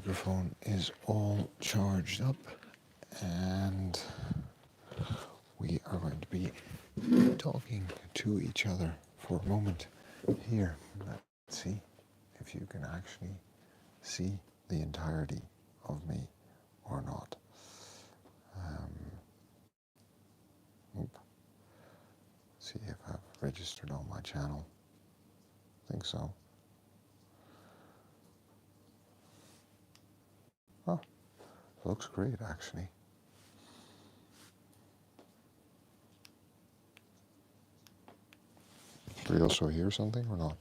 microphone is all charged up, and we are going to be talking to each other for a moment here. Let's see if you can actually see the entirety of me or not. See if I've registered on my channel. I think so. Oh, looks great actually. Do we also hear something or not?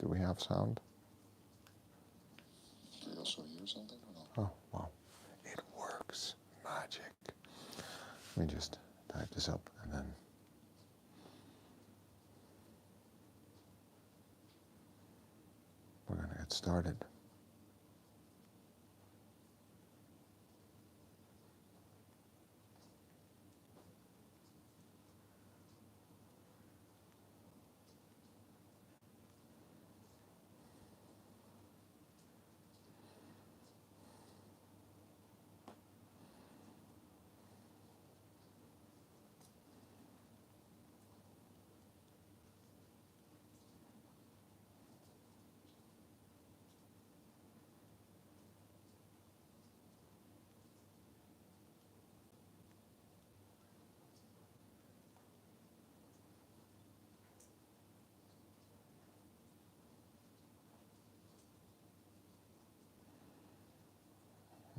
Do we have sound? Do we also hear something or not? Oh, wow. It works. Magic. Let me just type this up and then we're going to get started.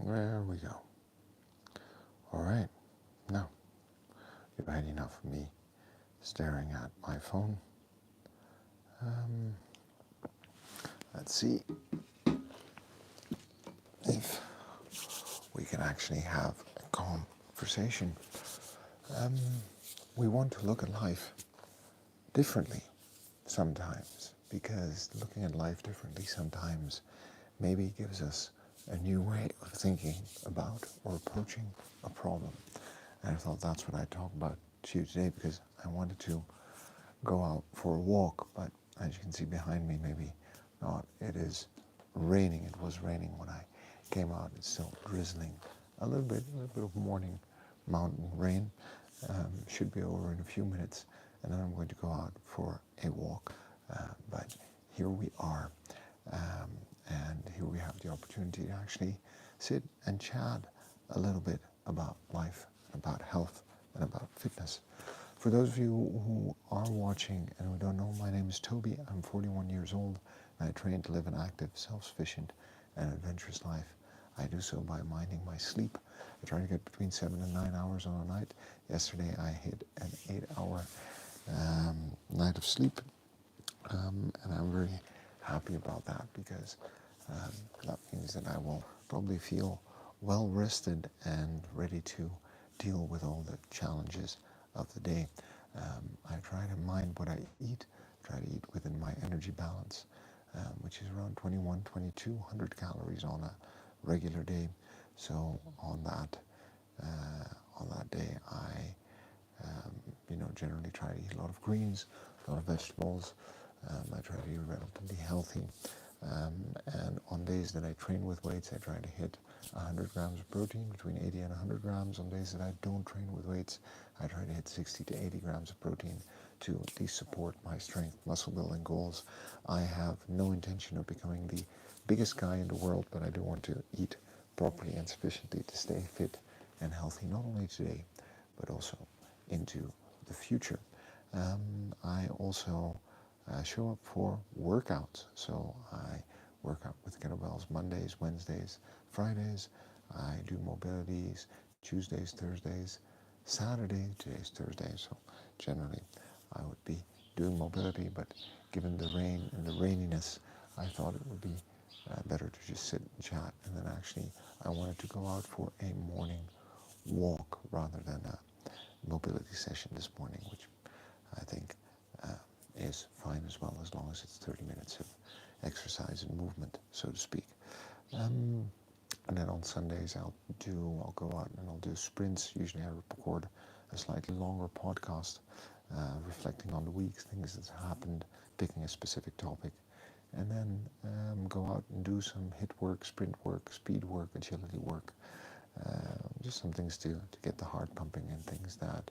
There we go. All right. Now, you've had enough of me staring at my phone. Let's see if we can actually have a conversation. We want to look at life differently sometimes, because looking at life differently sometimes maybe gives us a new way of thinking about or approaching a problem. And I thought that's what I'd talk about to you today, because I wanted to go out for a walk, but as you can see behind me, maybe not. It is raining. It was raining when I came out. It's still drizzling a little bit of morning mountain rain. Should be over in a few minutes, and then I'm going to go out for a walk. But here we are, and here we have the opportunity to actually sit and chat a little bit about life, about health, and about fitness. For those of you who are watching and who don't know, my name is Toby. I'm 41 years old, and I train to live an active, self-sufficient, and adventurous life. I do so by minding my sleep. I try to get between 7 and 9 hours on a night. Yesterday I hit an 8-hour night of sleep, and I'm very happy about that, because that means that I will probably feel well rested and ready to deal with all the challenges of the day. I try to mind what I eat, try to eat within my energy balance, which is around 2,100 calories on a regular day. So on that day, I generally try to eat a lot of greens, a lot of vegetables. I try to be relatively healthy. And on days that I train with weights, I try to hit 100 grams of protein, between 80 and 100 grams. On days that I don't train with weights, I try to hit 60 to 80 grams of protein to at least support my strength, muscle building goals. I have no intention of becoming the biggest guy in the world, but I do want to eat properly and sufficiently to stay fit and healthy, not only today, but also into the future. I also show up for workouts. So I work out with kettlebells Mondays, Wednesdays, Fridays. I do mobilities Tuesdays, Thursdays, Saturday. Today's Thursday, so generally I would be doing mobility, but given the rain and the raininess, I thought it would be better to just sit and chat. And then actually I wanted to go out for a morning walk rather than a mobility session this morning, which I think is fine as well, as long as it's 30 minutes of exercise and movement, so to speak. And then on Sundays I'll go out and I'll do sprints. Usually I record a slightly longer podcast reflecting on the week, things that happened, picking a specific topic, and then go out and do some hit work, sprint work, speed work, agility work, just some things to get the heart pumping, and things that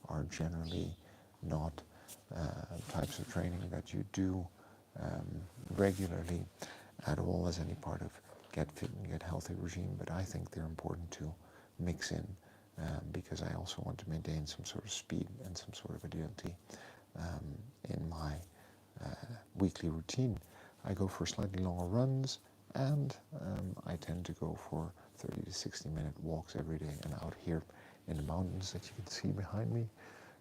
are generally not types of training that you do regularly at all as any part of get fit and get healthy regime, but I think they're important to mix in because I also want to maintain some sort of speed and some sort of agility in my weekly routine. I go for slightly longer runs, and I tend to go for 30 to 60 minute walks every day. And out here in the mountains that you can see behind me,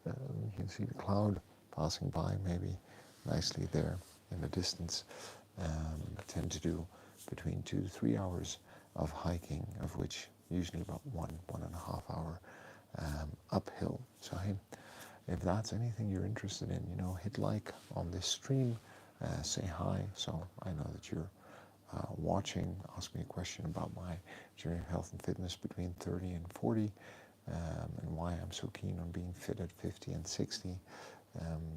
you can see the cloud passing by maybe nicely there in the distance. I tend to do between 2 to 3 hours of hiking, of which usually about 1.5 hour uphill. So hey, if that's anything you're interested in, hit like on this stream, say hi, so I know that you're watching. Ask me a question about my journey of health and fitness between 30 and 40, and why I'm so keen on being fit at 50 and 60.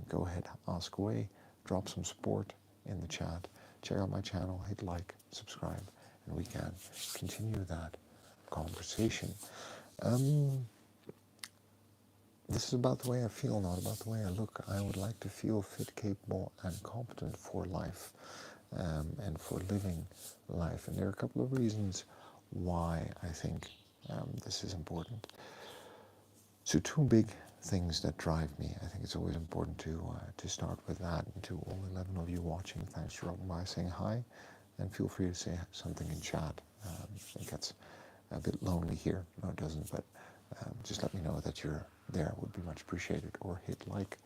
Go ahead, ask away, drop some support in the chat, check out my channel, hit like, subscribe, and we can continue that conversation. This is about the way I feel, not about the way I look. I would like to feel fit, capable, and competent for life, and for living life. And there are a couple of reasons why I think this is important. So two big things that drive me. I think it's always important to start with that. And to all 11 of you watching, thanks for dropping by, saying hi, and feel free to say something in chat. It gets a bit lonely here. No, it doesn't, but just let me know that you're there. Would be much appreciated, or hit like.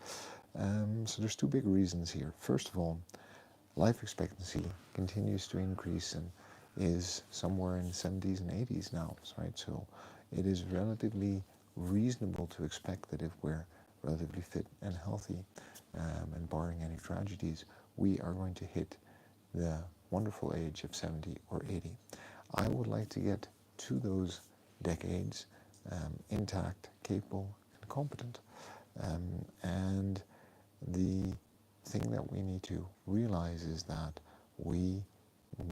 So there's two big reasons here. First of all, life expectancy continues to increase and is somewhere in the 70s and 80s now, right? So it is relatively reasonable to expect that if we're relatively fit and healthy, and barring any tragedies, we are going to hit the wonderful age of 70 or 80. I would like to get to those decades intact, capable, and competent. And the thing that we need to realize is that we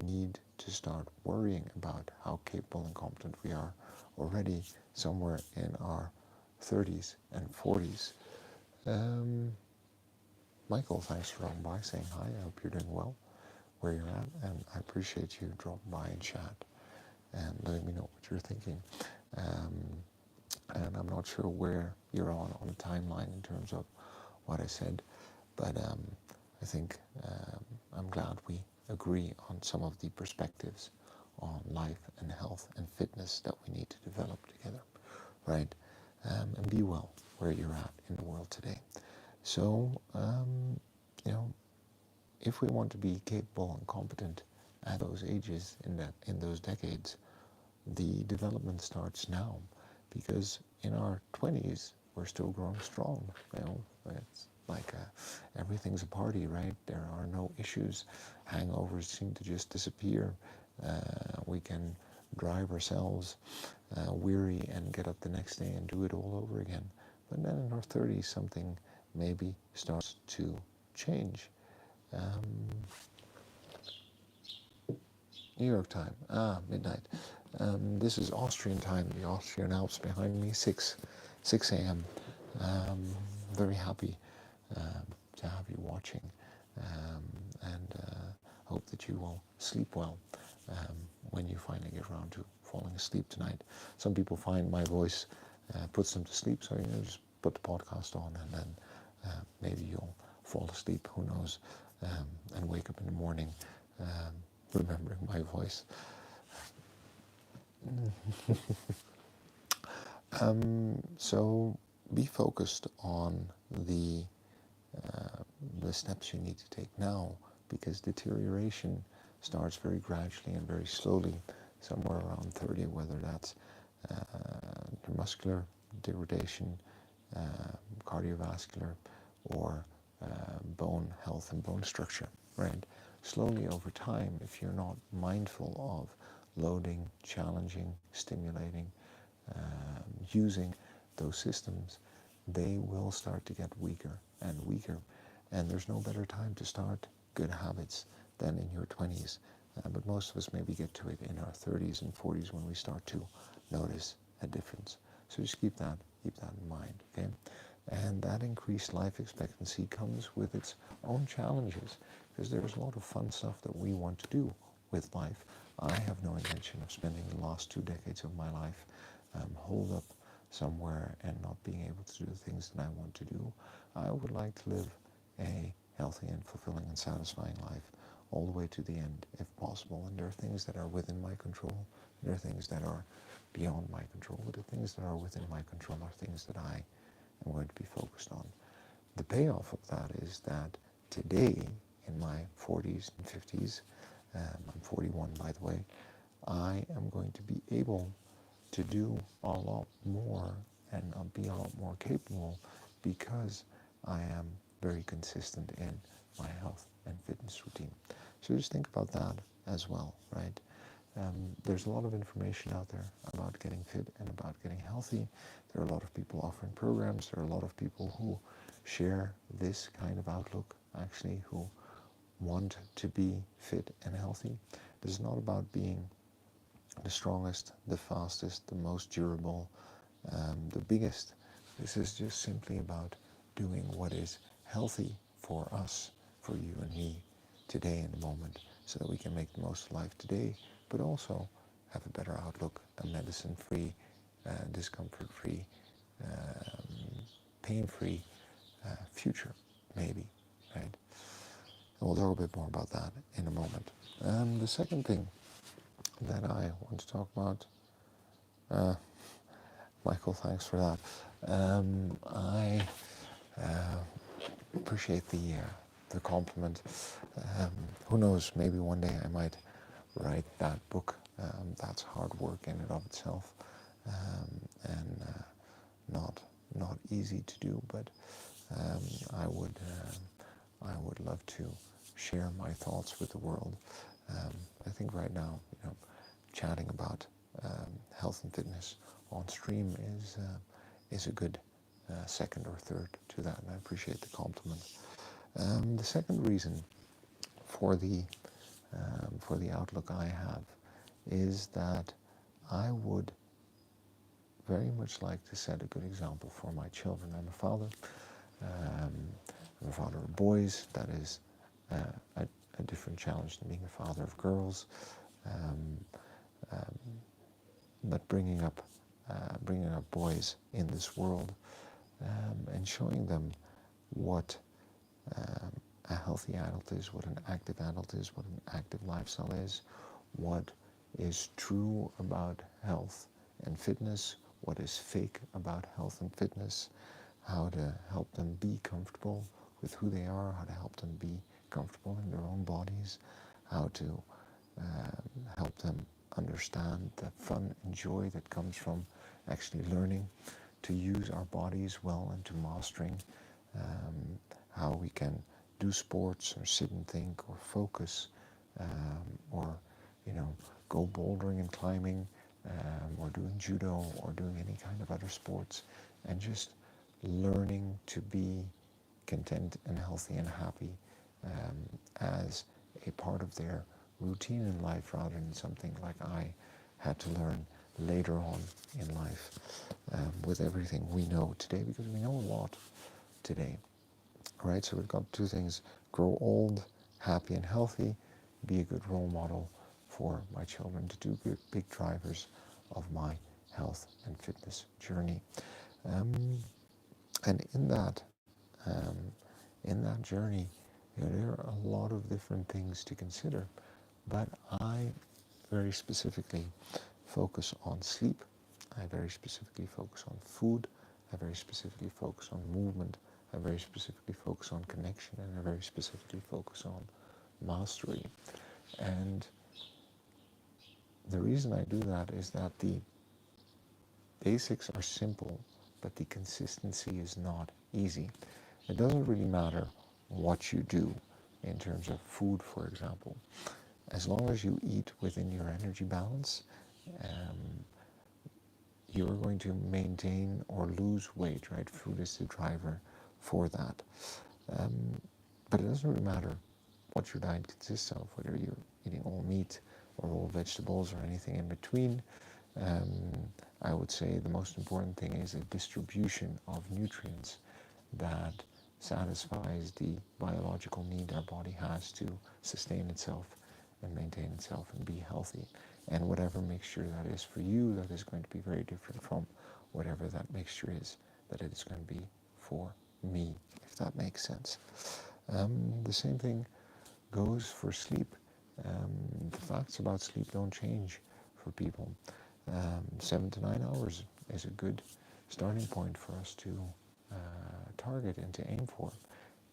need to start worrying about how capable and competent we are already somewhere in our 30s and 40s. Michael, thanks for dropping by, saying hi. I hope you're doing well where you're at, and I appreciate you dropping by and chat and letting me know what you're thinking. And I'm not sure where you're on the timeline in terms of what I said, but I think I'm glad we agree on some of the perspectives on life and health and fitness that we need to develop together, right? And be well where you're at in the world today. So, if we want to be capable and competent at those ages, in those decades, the development starts now, because in our 20s we're still growing strong. It's like everything's a party, right? There are no issues. Hangovers seem to just disappear. We can drive ourselves weary and get up the next day and do it all over again. But then in our 30s, something maybe starts to change. New York time, midnight. This is Austrian time, the Austrian Alps behind me, 6 a.m. Very happy to have you watching, and hope that you will sleep well when you finally get around to falling asleep tonight. Some people find my voice puts them to sleep, so just put the podcast on, and then maybe you'll fall asleep, who knows, and wake up in the morning remembering my voice. So be focused on the steps you need to take now, because deterioration starts very gradually and very slowly, somewhere around 30, whether that's muscular degradation, cardiovascular, or bone health and bone structure, right? Slowly over time, if you're not mindful of loading, challenging, stimulating, using those systems, they will start to get weaker and weaker. And there's no better time to start good habits than in your 20s. But most of us maybe get to it in our 30s and 40s when we start to notice a difference. So just keep that in mind, okay? And that increased life expectancy comes with its own challenges, because there's a lot of fun stuff that we want to do with life. I have no intention of spending the last 2 decades of my life holed up somewhere and not being able to do the things that I want to do. I would like to live a healthy and fulfilling and satisfying life all the way to the end, if possible. And there are things that are within my control. There are things that are beyond my control. But the things that are within my control are things that I am going to be focused on. The payoff of that is that today, in my 40s and 50s, I'm 41 by the way, I am going to be able to do a lot more and I'll be a lot more capable because I am very consistent in my health and fitness routine. So just think about that as well, right? There's a lot of information out there about getting fit and about getting healthy. There are a lot of people offering programs. There are a lot of people who share this kind of outlook, actually, who want to be fit and healthy. This is not about being the strongest, the fastest, the most durable, the biggest. This is just simply about doing what is healthy for us, for you and me, today in the moment, so that we can make the most of life today, but also have a better outlook, a medicine-free, discomfort-free, pain-free future, maybe, right? And we'll talk a bit more about that in a moment. The second thing that I want to talk about, Michael, thanks for that. I appreciate the compliment. Who knows, maybe one day I might write that book. That's hard work in and of itself, and not easy to do, but I would love to share my thoughts with the world. I think right now, chatting about health and fitness on stream is a good second or third to that, and I appreciate the compliment. The second reason for the outlook I have is that I would very much like to set a good example for my children. I'm a father. I'm a father of boys. That is a different challenge than being a father of girls. But bringing up boys in this world and showing them what a healthy adult is, what an active adult is, what an active lifestyle is, what is true about health and fitness, what is fake about health and fitness, how to help them be comfortable with who they are, how to help them be comfortable in their own bodies, how to help them understand the fun and joy that comes from actually learning to use our bodies well and to mastering how we can do sports or sit and think or focus or go bouldering and climbing or doing judo or doing any kind of other sports, and just learning to be content and healthy and happy as a part of their routine in life, rather than something like I had to learn later on in life with everything we know today, because we know a lot today, right? So we've got two things: grow old, happy and healthy, be a good role model for my children, to do big drivers of my health and fitness journey. And in that journey, there are a lot of different things to consider, but I very specifically focus on sleep. I very specifically focus on food. I very specifically focus on movement. I very specifically focus on connection, and I very specifically focus on mastery. And the reason I do that is that the basics are simple, but the consistency is not easy. It doesn't really matter what you do in terms of food, for example. As long as you eat within your energy balance, you're going to maintain or lose weight, right? Food is the driver for that. But it doesn't really matter what your diet consists of, whether you're eating all meat or all vegetables or anything in between. Um, I would say the most important thing is a distribution of nutrients that satisfies the biological need our body has to sustain itself and maintain itself and be healthy. And whatever mixture that is for you, that is going to be very different from whatever that mixture is that it is going to be for me, if that makes sense. The same thing goes for sleep. The facts about sleep don't change for people. 7 to 9 hours is a good starting point for us to target and to aim for.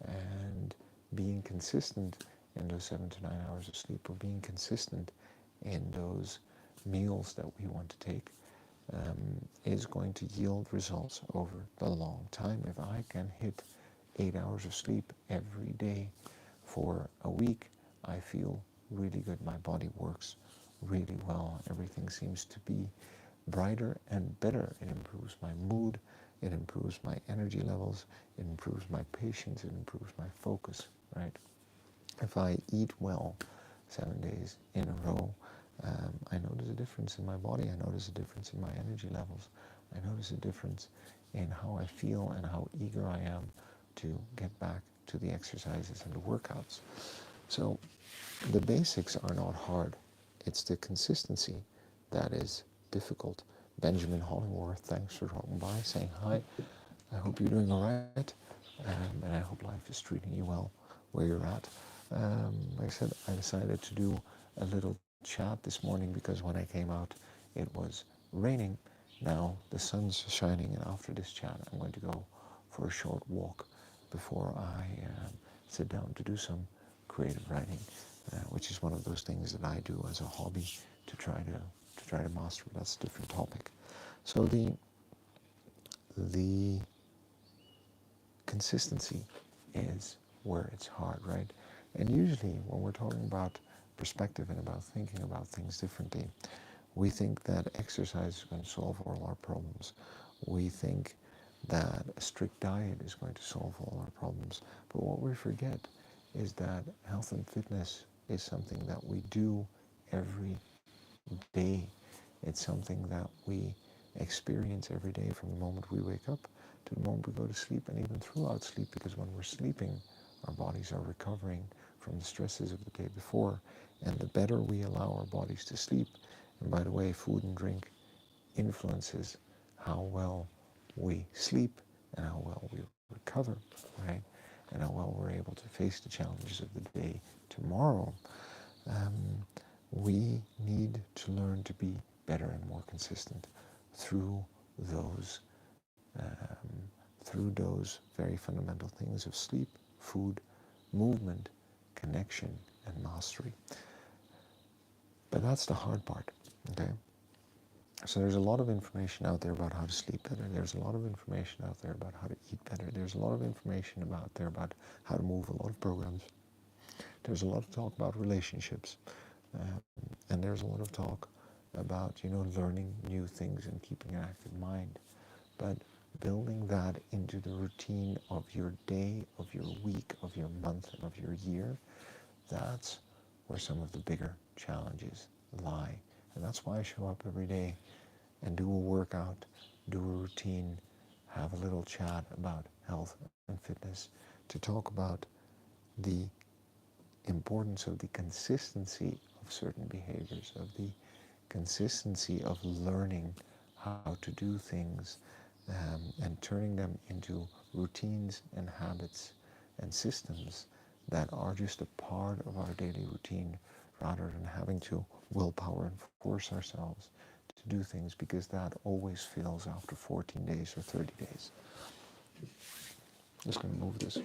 And being consistent in those 7 to 9 hours of sleep, or being consistent in those meals that we want to take, is going to yield results over the long time. If I can hit 8 hours of sleep every day for a week, I feel really good. My body works really well. Everything seems to be brighter and better. It improves my mood, it improves my energy levels, it improves my patience, it improves my focus, right? If I eat well 7 days in a row, I notice a difference in my body. I notice a difference in my energy levels. I notice a difference in how I feel and how eager I am to get back to the exercises and the workouts. So the basics are not hard. It's the consistency that is difficult. Benjamin Hollingworth, thanks for dropping by, saying hi. I hope you're doing all right, and I hope life is treating you well where you're at. Like I said, I decided to do a little chat this morning because when I came out, it was raining. Now the sun's shining, and after this chat, I'm going to go for a short walk before I sit down to do some creative writing, which is one of those things that I do as a hobby to try to master. That's a different topic. So the consistency is where it's hard, right? And usually when we're talking about perspective and about thinking about things differently, we think that exercise is going to solve all our problems. We think that a strict diet is going to solve all our problems. But what we forget is that health and fitness is something that we do every day. It's something that we experience every day from the moment we wake up to the moment we go to sleep, and even throughout sleep, because when we're sleeping, our bodies are recovering from the stresses of the day before. And the better we allow our bodies to sleep, and by the way, food and drink influences how well we sleep and how well we recover, right? And how well we're able to face the challenges of the day tomorrow. We need to learn to be better and more consistent through those very fundamental things of sleep, food, movement, connection, and mastery. But that's the hard part, okay? So there's a lot of information out there about how to sleep better. There's a lot of information out there about how to eat better. There's a lot of information out there about how to move, a lot of programs. There's a lot of talk about relationships. And there's a lot of talk about, learning new things and keeping an active mind. But building that into the routine of your day, of your week, of your month, and of your year, that's where some of the bigger challenges lie. And that's why I show up every day and do a workout, do a routine, have a little chat about health and fitness, to talk about the importance of the consistency of certain behaviors, of the consistency of learning how to do things, and turning them into routines and habits and systems that are just a part of our daily routine, rather than having to willpower and force ourselves to do things, because that always fails after 14 days or 30 days. I'm just going to move this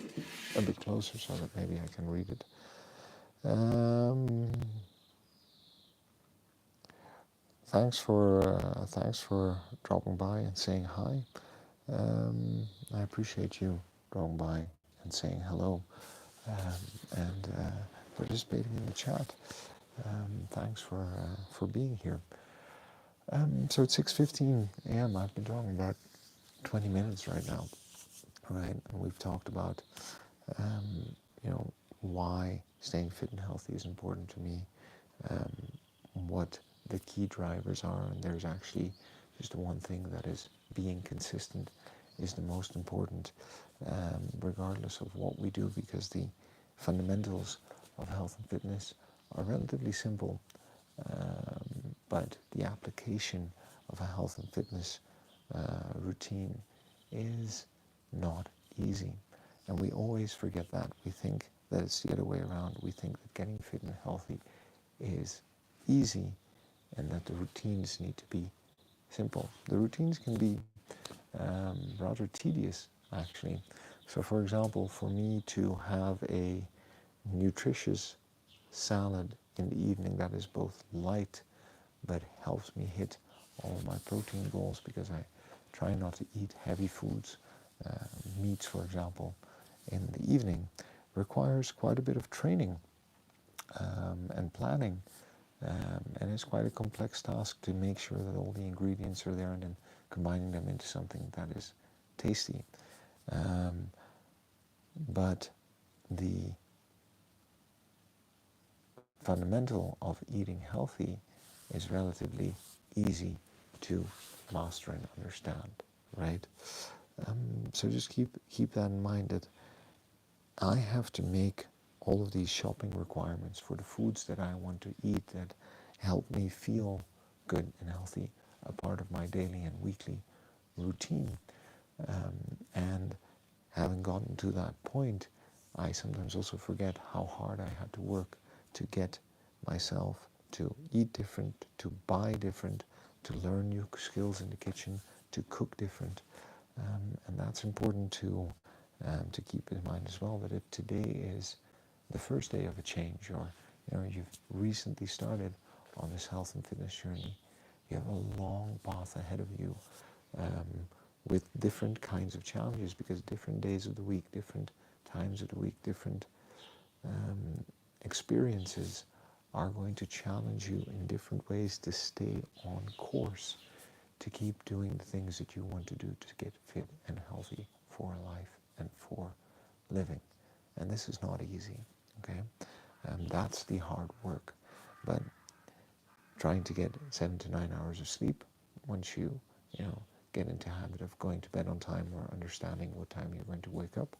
a bit closer so that maybe I can read it. Thanks for dropping by and saying hi. I appreciate you dropping by and saying hello, and participating in the chat. Thanks for being here. So it's 6:15 a.m. I've been talking about 20 minutes right now, right? And we've talked about why staying fit and healthy is important to me, what the key drivers are, and there's actually just one thing, that is being consistent is the most important, regardless of what we do, because the fundamentals of health and fitness are relatively simple, but the application of a health and fitness routine is not easy. And we always forget that. We think that it's the other way around. We think that getting fit and healthy is easy and that the routines need to be simple. The routines can be rather tedious, actually. So, for example, for me to have a nutritious salad in the evening that is both light but helps me hit all of my protein goals, because I try not to eat heavy foods, meats, for example, in the evening, requires quite a bit of training and planning. And it's quite a complex task to make sure that all the ingredients are there and then combining them into something that is tasty. But the fundamental of eating healthy is relatively easy to master and understand, right? So just keep that in mind, that I have to make all of these shopping requirements for the foods that I want to eat that help me feel good and healthy a part of my daily and weekly routine. And having gotten to that point, I sometimes also forget how hard I had to work to get myself to eat different, to buy different, to learn new skills in the kitchen, to cook different. And that's important to keep in mind as well, that if today is the first day of a change, or you've recently started on this health and fitness journey, you have a long path ahead of you, with different kinds of challenges, because different days of the week, different times of the week, different experiences are going to challenge you in different ways to stay on course, to keep doing the things that you want to do to get fit and healthy for life and for living. And this is not easy, okay? That's the hard work. But trying to get 7 to 9 hours of sleep, once you get into a habit of going to bed on time, or understanding what time you're going to wake up,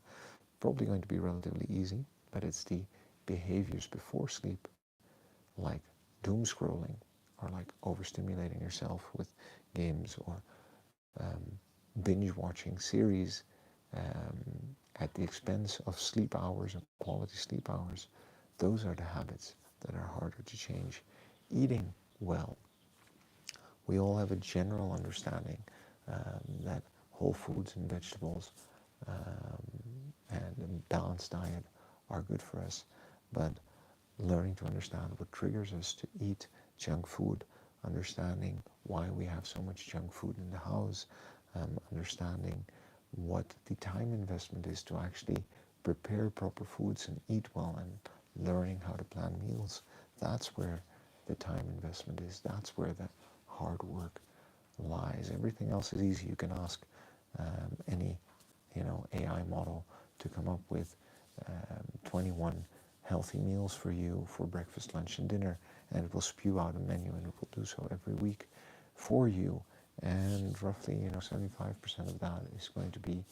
probably going to be relatively easy. But it's the behaviors before sleep, like doom scrolling, or like overstimulating yourself with games, or binge watching series at the expense of sleep hours and quality sleep hours. Those are the habits that are harder to change. Eating well. We all have a general understanding that whole foods and vegetables and a balanced diet are good for us, but learning to understand what triggers us to eat junk food, understanding why we have so much junk food in the house, understanding what the time investment is to actually prepare proper foods and eat well, and learning how to plan meals. That's where the time investment is. That's where the hard work lies. Everything else is easy. You can ask any AI model to come up with 21 healthy meals for you for breakfast, lunch, and dinner, and it will spew out a menu, and it will do so every week for you. And roughly 75% of that is going to be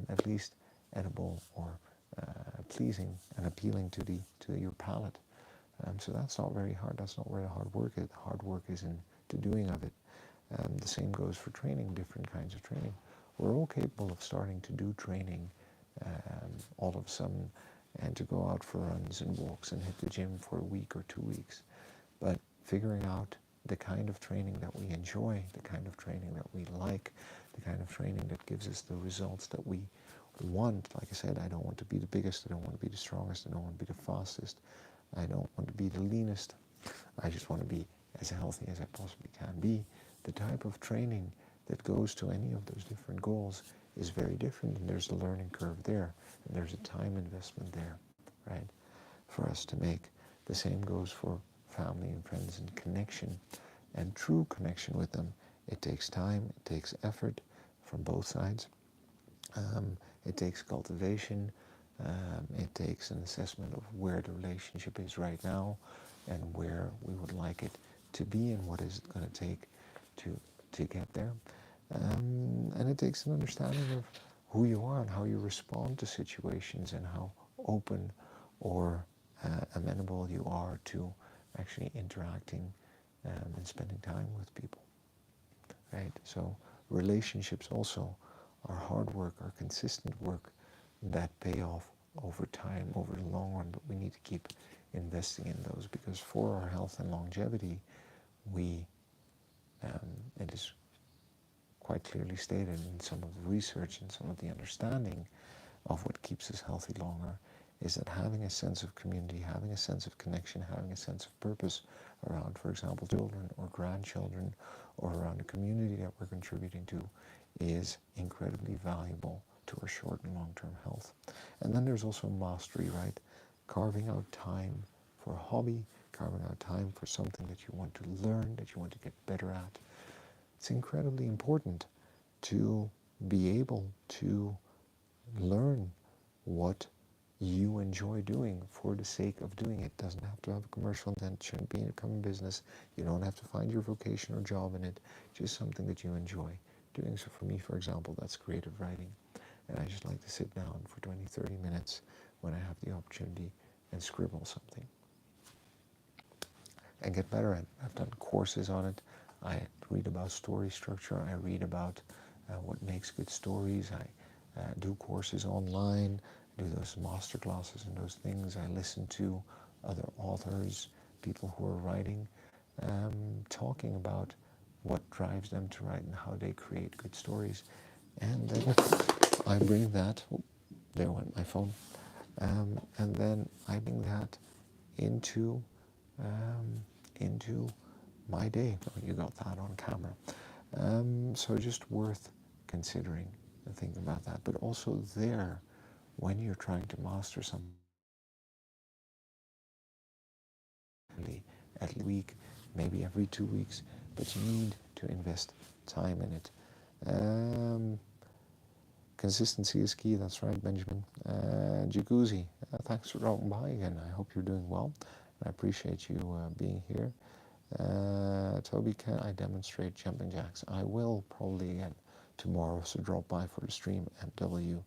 at least edible, or pleasing and appealing to your palate. So that's not very hard. That's not where the hard work is. The hard work is in the doing of it. The same goes for training, different kinds of training. We're all capable of starting to do training all of a sudden, and to go out for runs and walks and hit the gym for a week or 2 weeks. But figuring out the kind of training that we enjoy, the kind of training that we like, the kind of training that gives us the results that we want. Like I said, I don't want to be the biggest, I don't want to be the strongest, I don't want to be the fastest, I don't want to be the leanest. I just want to be as healthy as I possibly can be. The type of training that goes to any of those different goals is very different, and there's a learning curve there, and there's a time investment there, right, for us to make. The same goes for family and friends and connection, and true connection with them. It takes time, it takes effort from both sides. It takes cultivation, It takes an assessment of where the relationship is right now and where we would like it to be and what is it going to take to get there. And it takes an understanding of who you are and how you respond to situations and how open or amenable you are to actually interacting and spending time with people, right? So relationships also are hard work, are consistent work that pay off over time, over the long run, but we need to keep investing in those because for our health and longevity, we it is quite clearly stated in some of the research and some of the understanding of what keeps us healthy longer is that having a sense of community, having a sense of connection, having a sense of purpose around, for example, children or grandchildren or around a community that we're contributing to is incredibly valuable to our short and long-term health. And then there's also mastery, right? Carving out time for a hobby, carving out time for something that you want to learn, that you want to get better at. It's incredibly important to be able to learn what you enjoy doing for the sake of doing it. It doesn't have to have a commercial intent, it shouldn't become a business. You don't have to find your vocation or job in it, just something that you enjoy doing. So for me, for example, that's creative writing. And I just like to sit down for 20, 30 minutes when I have the opportunity and scribble something and get better at it. I've done courses on it. I read about story structure. I read about what makes good stories. I do courses online, do those master classes and those things. I listen to other authors, people who are writing, talking about what drives them to write and how they create good stories. And then I bring that, oh, there went my phone, and then I bring that into into my day. Oh, you got that on camera. So just worth considering and thinking about that. But also there, when you're trying to master something, at a week, maybe every 2 weeks, but you need to invest time in it. Consistency is key, that's right, Benjamin. Jacuzzi, thanks for dropping by again. I hope you're doing well. I appreciate you being here. Toby, can I demonstrate jumping jacks? I will probably again tomorrow, so drop by for the stream, MW.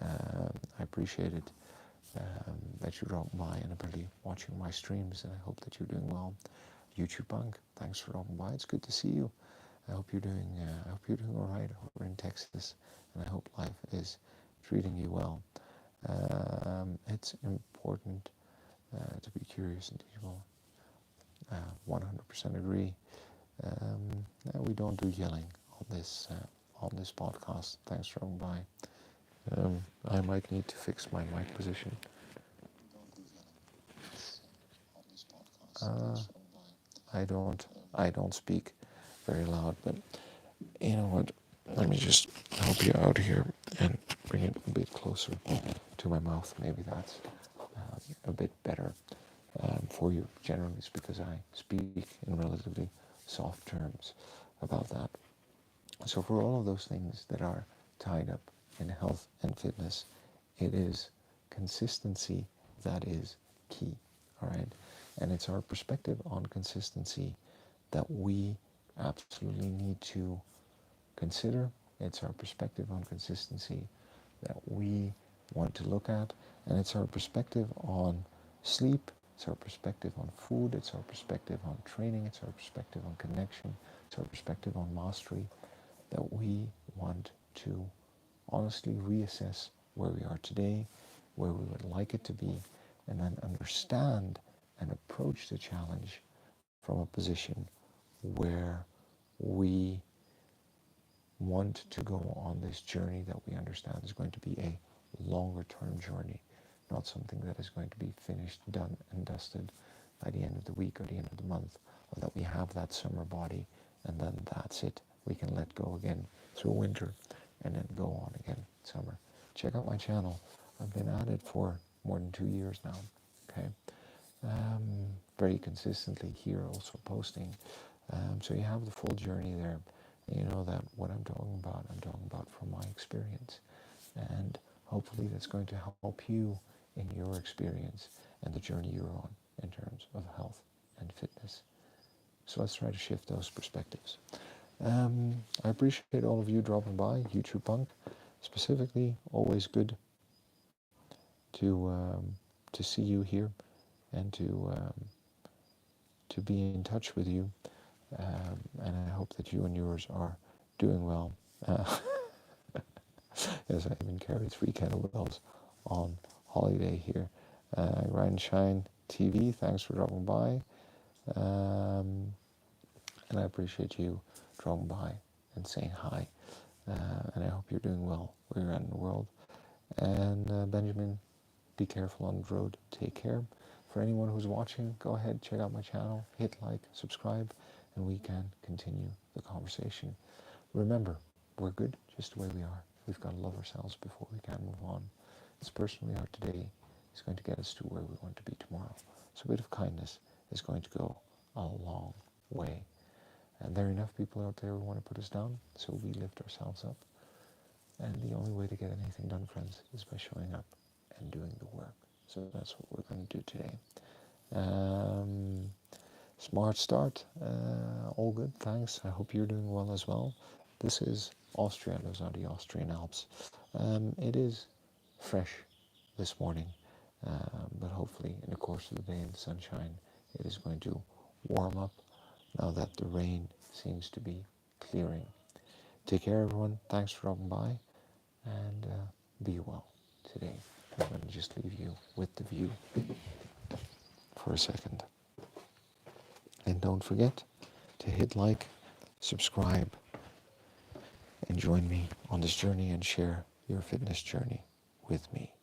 I appreciate it that you dropped by and apparently watching my streams, and I hope that you're doing well. YouTube Punk, thanks for dropping by. It's good to see you. I hope you're doing all right over in Texas, and I hope life is treating you well. It's important to be curious and teachable. 100% agree. We don't do yelling on this podcast. Thanks for dropping by. I might need to fix my mic position. I don't speak very loud, but you know what? Let me just help you out here and bring it a bit closer to my mouth. Maybe that's a bit better for you. Generally, it's because I speak in relatively soft terms about that. So for all of those things that are tied up in health and fitness, it is consistency that is key, all right? And it's our perspective on consistency that we absolutely need to consider. It's our perspective on consistency that we want to look at, and it's our perspective on sleep, it's our perspective on food, it's our perspective on training, it's our perspective on connection, it's our perspective on mastery, that we want to honestly reassess where we are today, where we would like it to be, and then understand and approach the challenge from a position where we want to go on this journey that we understand is going to be a longer term journey, not something that is going to be finished, done, and dusted by the end of the week or the end of the month, or that we have that summer body and then that's it. We can let go again through winter and then go on again summer. Check out my channel. I've been at it for more than 2 years now. Okay, very consistently here, also posting. So you have the full journey there. You know that what I'm talking about from my experience. And hopefully that's going to help you in your experience and the journey you're on in terms of health and fitness. So let's try to shift those perspectives. I appreciate all of you dropping by, YouTube Punk. Specifically, always good to see you here and to be in touch with you. And I hope that you and yours are doing well. Yes, I even carry 3 kettlebells on holiday here. Ryan and Shine TV, thanks for dropping by. And I appreciate you dropping by and saying hi. And I hope you're doing well where you're at in the world. And Benjamin, be careful on the road. Take care. For anyone who's watching, go ahead, check out my channel, hit like, subscribe, and we can continue the conversation. Remember, we're good just the way we are. We've got to love ourselves before we can move on. This person we are today is going to get us to where we want to be tomorrow. So a bit of kindness is going to go a long way. And there are enough people out there who want to put us down, so we lift ourselves up. And the only way to get anything done, friends, is by showing up and doing the work. So that's what we're going to do today. Smart start. All good, thanks. I hope you're doing well as well. This is Austria. Those are the Austrian Alps. It is fresh this morning, but hopefully in the course of the day in the sunshine, it is going to warm up now that the rain seems to be clearing. Take care, everyone. Thanks for dropping by, and be well today. I'm going to just leave you with the view for a second. And don't forget to hit like, subscribe, and join me on this journey and share your fitness journey with me.